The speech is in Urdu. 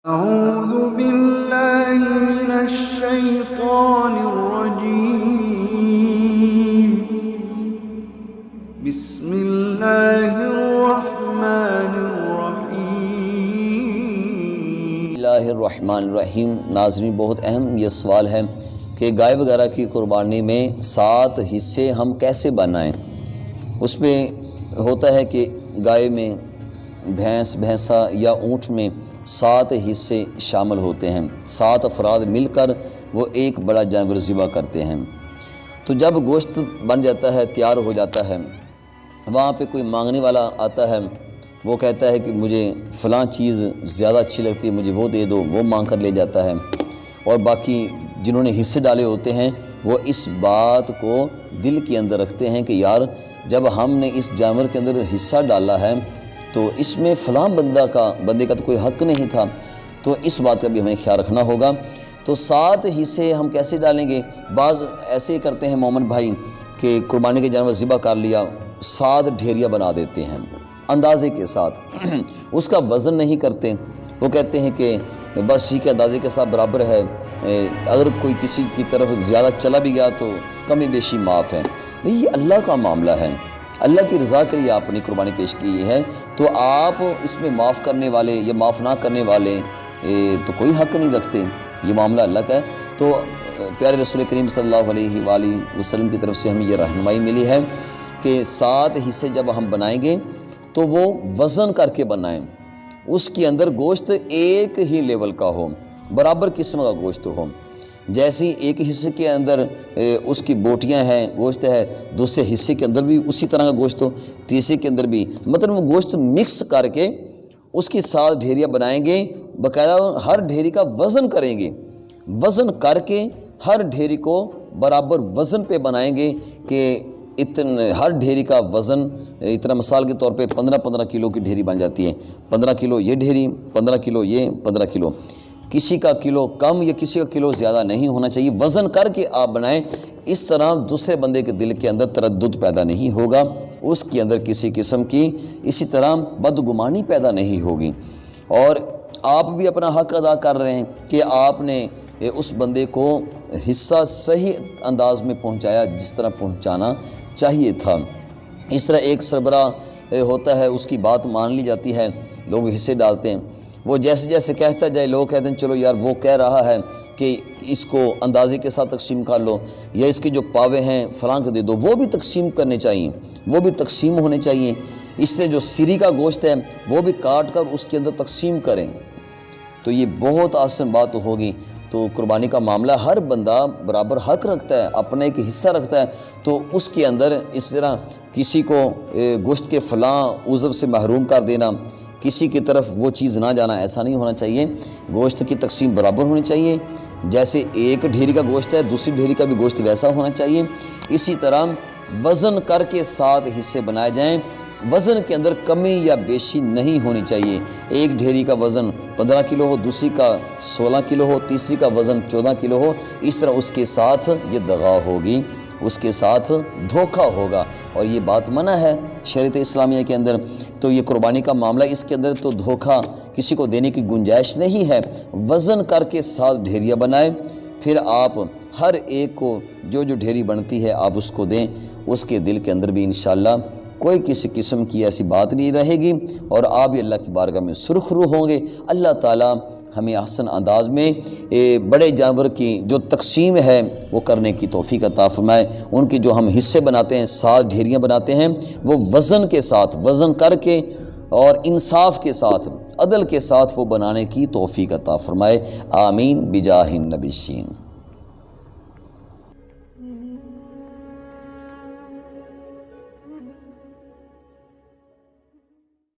أعوذ بالله من الشيطان الرجيم بسم الله الرحمن الرحيم اللہ الرحمن الرحیم۔ ناظرین، بہت اہم یہ سوال ہے کہ گائے وغیرہ کی قربانی میں 7 حصے ہم کیسے بنائیں۔ اس میں ہوتا ہے کہ گائے میں بھینسا یا اونٹ میں 7 حصے شامل ہوتے ہیں، 7 افراد مل کر وہ ایک بڑا جانور ذبح کرتے ہیں۔ تو جب گوشت بن جاتا ہے، تیار ہو جاتا ہے، وہاں پہ کوئی مانگنے والا آتا ہے، وہ کہتا ہے کہ مجھے فلاں چیز زیادہ اچھی لگتی ہے، مجھے وہ دے دو، وہ مانگ کر لے جاتا ہے۔ اور باقی جنہوں نے حصے ڈالے ہوتے ہیں وہ اس بات کو دل کے اندر رکھتے ہیں کہ یار جب ہم نے اس جانور کے اندر حصہ ڈالا ہے تو اس میں فلاں بندے کا تو کوئی حق نہیں تھا، تو اس بات کا بھی ہمیں خیال رکھنا ہوگا۔ تو 7 حصے ہم کیسے ڈالیں گے؟ بعض ایسے ہی کرتے ہیں مومن بھائی کہ قربانی کے جانور ذبح کر لیا، 7 ڈھیریاں بنا دیتے ہیں اندازے کے ساتھ، اس کا وزن نہیں کرتے۔ وہ کہتے ہیں کہ بس ٹھیک ہے، اندازے کے ساتھ برابر ہے، اگر کوئی کسی کی طرف زیادہ چلا بھی گیا تو کمی بیشی معاف ہے۔ بھئی یہ اللہ کا معاملہ ہے، اللہ کی رضا کے لیے آپ نے قربانی پیش کی ہے، تو آپ اس میں معاف کرنے والے یا معاف نہ کرنے والے تو کوئی حق نہیں رکھتے، یہ معاملہ اللہ کا ہے۔ تو پیارے رسول کریم صلی اللہ علیہ وآلہ وسلم کی طرف سے ہمیں یہ رہنمائی ملی ہے کہ 7 حصے جب ہم بنائیں گے تو وہ وزن کر کے بنائیں، اس کے اندر گوشت ایک ہی لیول کا ہو، برابر قسم کا گوشت ہو۔ جیسے ایک حصے کے اندر اس کی بوٹیاں ہیں، گوشت ہے، دوسرے حصے کے اندر بھی اسی طرح کا گوشت ہو، تیسرے کے اندر بھی، مطلب وہ گوشت مکس کر کے اس کی 7 ڈھیریاں بنائیں گے، باقاعدہ ہر ڈھیری کا وزن کریں گے، وزن کر کے ہر ڈھیری کو برابر وزن پہ بنائیں گے کہ ہر ڈھیری کا وزن اتنا، مثال کے طور پہ 15 کلو کی ڈھیری بن جاتی ہے، 15 کلو یہ ڈھیری، 15 کلو یہ، 15 کلو، کسی کا کلو کم یا کسی کا کلو زیادہ نہیں ہونا چاہیے، وزن کر کے آپ بنائیں۔ اس طرح دوسرے بندے کے دل کے اندر تردد پیدا نہیں ہوگا، اس کے اندر کسی قسم کی اسی طرح بدگمانی پیدا نہیں ہوگی، اور آپ بھی اپنا حق ادا کر رہے ہیں کہ آپ نے اس بندے کو حصہ صحیح انداز میں پہنچایا جس طرح پہنچانا چاہیے تھا۔ اس طرح ایک سربراہ ہوتا ہے، اس کی بات مان لی جاتی ہے، لوگ حصے ڈالتے ہیں، وہ جیسے جیسے کہتا جائے لوگ کہتے ہیں چلو یار وہ کہہ رہا ہے کہ اس کو اندازے کے ساتھ تقسیم کر لو، یا اس کے جو پاوے ہیں فلاں کو دے دو، وہ بھی تقسیم کرنے چاہیے، وہ بھی تقسیم ہونے چاہیے۔ اس نے جو سری کا گوشت ہے وہ بھی کاٹ کر اس کے اندر تقسیم کریں، تو یہ بہت آسان بات ہوگی۔ تو قربانی کا معاملہ ہر بندہ برابر حق رکھتا ہے، اپنا ایک حصہ رکھتا ہے، تو اس کے اندر اس طرح کسی کو گوشت کے فلاں عضو سے محروم کر دینا، کسی کی طرف وہ چیز نہ جانا، ایسا نہیں ہونا چاہیے۔ گوشت کی تقسیم برابر ہونی چاہیے، جیسے ایک ڈھیری کا گوشت ہے دوسری ڈھیری کا بھی گوشت ویسا ہونا چاہیے۔ اسی طرح وزن کر کے 7 حصے بنائے جائیں، وزن کے اندر کمی یا بیشی نہیں ہونی چاہیے۔ ایک ڈھیری کا وزن 15 کلو ہو، دوسری کا 16 کلو ہو، تیسری کا وزن 14 کلو ہو، اس طرح اس کے ساتھ یہ دغا ہوگی، اس کے ساتھ دھوکہ ہوگا، اور یہ بات منع ہے شریعت اسلامیہ کے اندر۔ تو یہ قربانی کا معاملہ، اس کے اندر تو دھوکہ کسی کو دینے کی گنجائش نہیں ہے۔ وزن کر کے 7 ڈھیریاں بنائیں، پھر آپ ہر ایک کو جو ڈھیری بنتی ہے آپ اس کو دیں، اس کے دل کے اندر بھی انشاءاللہ کوئی کسی قسم کی ایسی بات نہیں رہے گی، اور آپ بھی اللہ کی بارگاہ میں سرخ رو ہوں گے۔ اللہ تعالیٰ ہمیں احسن انداز میں بڑے جانور کی جو تقسیم ہے وہ کرنے کی توفیق عطا فرمائے۔ ان کی جو ہم حصے بناتے ہیں، 7 ڈھیریاں بناتے ہیں، وہ وزن کے ساتھ، وزن کر کے اور انصاف کے ساتھ، عدل کے ساتھ وہ بنانے کی توفیق عطا فرمائے۔ آمین بجاہ النبی الشین۔